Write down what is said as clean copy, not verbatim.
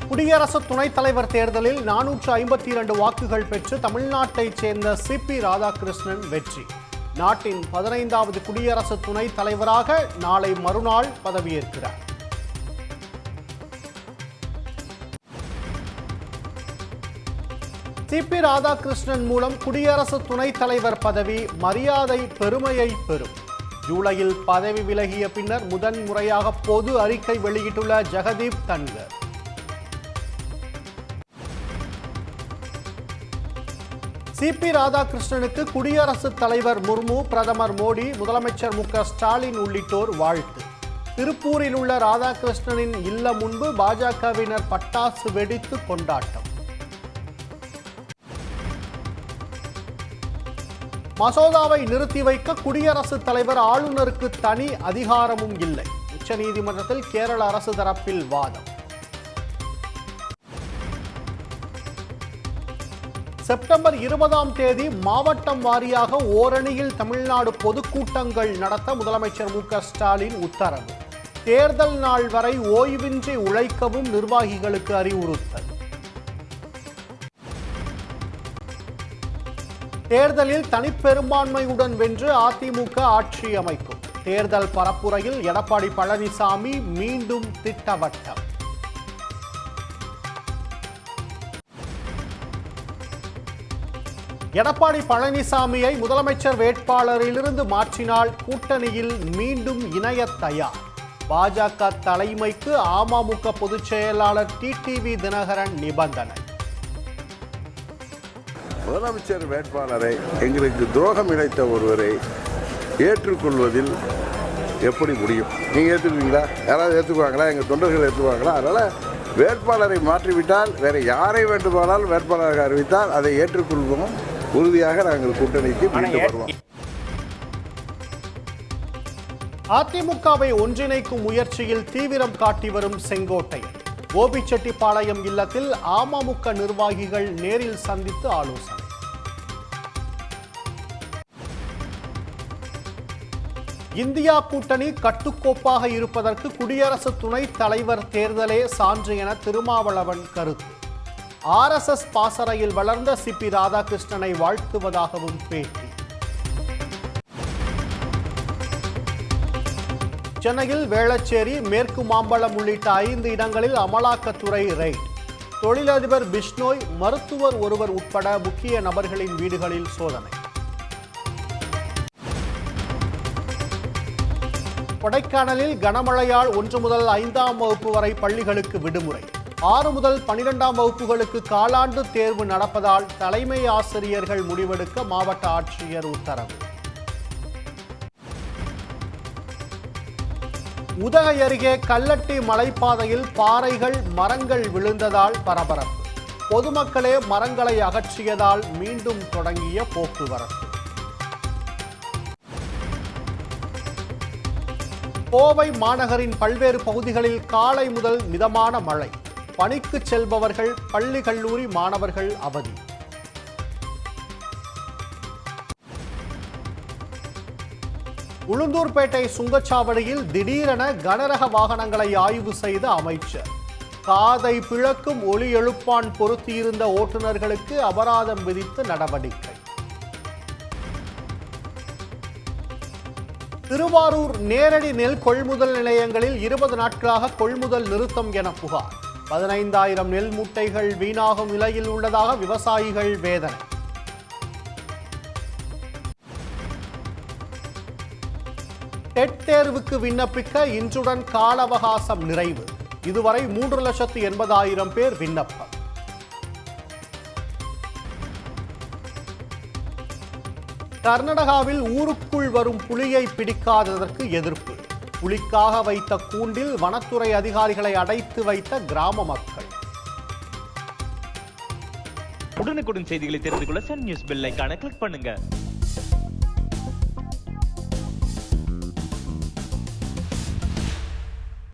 குடியரசு துணைத் தலைவர் தேர்தலில் 452 வாக்குகள் பெற்று தமிழ்நாட்டைச் சேர்ந்த சிபி ராதாகிருஷ்ணன் வெற்றி. நாட்டின் 15வது குடியரசு துணைத் தலைவராக நாளை மறுநாள் பதவியேற்கிறார். சிபி ராதாகிருஷ்ணன் மூலம் குடியரசு துணைத் தலைவர் பதவி மரியாதை பெருமையை பெறும். ஜூலையில் பதவி விலகிய பின்னர் முதன்முறையாக பொது அறிக்கை வெளியிட்டுள்ள ஜெகதீப் தன்கர். சிபி ராதாகிருஷ்ணனுக்கு குடியரசுத் தலைவர் முர்மு, பிரதமர் மோடி, முதலமைச்சர் மு.க. ஸ்டாலின் உள்ளிட்டோர் வாழ்த்து. திருப்பூரில் உள்ள ராதாகிருஷ்ணனின் இல்லம் முன்பு பாஜகவினர் பட்டாசு வெடித்து கொண்டாட்டம். மசோதாவை நிறுத்தி வைக்க குடியரசுத் தலைவர் ஆளுநருக்கு தனி அதிகாரமும் இல்லை. உச்சநீதிமன்றத்தில் கேரள அரசு தரப்பில் வாதம். செப்டம்பர் 20ஆம் தேதி மாவட்டம் வாரியாக ஓரணியில் தமிழ்நாடு பொதுக்கூட்டங்கள் நடத்த முதலமைச்சர் மு.க. ஸ்டாலின் உத்தரவு. தேர்தல் நாள் வரை ஓய்வின்றி உழைக்கவும் நிர்வாகிகளுக்கு அறிவுறுத்தல். தேர்தலில் தனிப்பெரும்பான்மையுடன் வென்று அதிமுக ஆட்சி அமைக்கும். தேர்தல் பரப்புரையில் எடப்பாடி பழனிசாமி மீண்டும் திட்டவட்டம். எடப்பாடி பழனிசாமியை முதலமைச்சர் வேட்பாளரிலிருந்து மாற்றினால் கூட்டணியில் மீண்டும் இணைய தயார். பாஜக தலைமைக்கு அமமுக பொதுச் செயலாளர் டிடிவி தினகரன் நிபந்தனை. முதலமைச்சர் வேட்பாளரை எங்களுக்கு துரோகம் இழைத்த ஒருவரை ஏற்றுக்கொள்வதில் எப்படி முடியும்? நீங்கள் ஏற்றுக்குவீங்களா? யாராவது ஏற்றுக்குவாங்களா? எங்கள் தொண்டர்கள் ஏற்றுக்குவாங்களா? அதனால் வேட்பாளரை மாற்றிவிட்டால் வேறு யாரை வேண்டுமானாலும் வேட்பாளராக அறிவித்தால் அதை ஏற்றுக்கொள்வோம். உறுதியாக நாங்கள் கூட்டணிக்கு மீண்டும் வருவோம். அதிமுகவை ஒன்றிணைக்கும் முயற்சியில் தீவிரம் காட்டி வரும் செங்கோட்டையன். கோபிச்செட்டிப்பாளையம் இல்லத்தில் அமமுக நிர்வாகிகள் நேரில் சந்தித்து ஆலோசனை. இந்தியா கூட்டணி கட்டுக்கோப்பாக இருப்பதற்கு குடியரசு துணைத் தலைவர் தேர்தலே சான்று என திருமாவளவன் கருத்து. RSS பாசறையில் வளர்ந்த சிபி ராதாகிருஷ்ணனை வாழ்த்துவதாகவும் பேட்டி. சென்னையில் வேளச்சேரி, மேற்கு மாம்பலம் உள்ளிட்ட 5 இடங்களில் அமலாக்கத்துறை ரெய்ட். தொழிலதிபர் பிஷ்னோய், மருத்துவர் ஒருவர் உட்பட முக்கிய நபர்களின் வீடுகளில் சோதனை. கொடைக்கானலில் கனமழையால் 1 முதல் 5ஆம் வகுப்பு வரை பள்ளிகளுக்கு விடுமுறை. 6 முதல் 12ஆம் வகுப்புகளுக்கு காலாண்டு தேர்வு நடப்பதால் தலைமை ஆசிரியர்கள் முடிவெடுக்க மாவட்ட ஆட்சியர் உத்தரவு. உதகை அருகே கல்லட்டி மலைப்பாதையில் பாறைகள், மரங்கள் விழுந்ததால் பரபரப்பு. பொதுமக்களே மரங்களை அகற்றியதால் மீண்டும் தொடங்கிய போக்குவரத்து. கோவை மாநகரின் பல்வேறு பகுதிகளில் காலை முதல் மிதமான மழை. பணிக்கு செல்பவர்கள், பள்ளி கல்லூரி மாணவர்கள் அவதி. உளுந்தூர்பேட்டை சுங்கச்சாவடியில் திடீரென கனரக வாகனங்களை ஆய்வு செய்த அமைச்சர். காதை பிளக்கும் ஒலி எழுப்பான் பொருத்தியிருந்த ஓட்டுநர்களுக்கு அபராதம் விதித்து நடவடிக்கை. திருவாரூர் நேரடி நெல் கொள்முதல் நிலையங்களில் 20 நாட்களாக கொள்முதல் நிறுத்தம் என புகார். 15,000 நெல் மூட்டைகள் வீணாகும் நிலையில் உள்ளதாக விவசாயிகள் வேதனை. டெட் தேர்வுக்கு விண்ணப்பிக்க இன்றுடன் கால அவகாசம் நிறைவு. இதுவரை 3,80,000 பேர் விண்ணப்பம். கர்நாடகாவில் ஊருக்குள் வரும் புலியை பிடிக்காததற்கு எதிர்ப்பு. புலிக்காக வைத்த கூண்டில் வனத்துறை அதிகாரிகளை அடைத்து வைத்த கிராம மக்கள். உடனுக்குடன் செய்திகளை தெரிந்து கொள்ள சன் நியூஸ் பெல் ஐகானை கிளிக் பண்ணுங்க.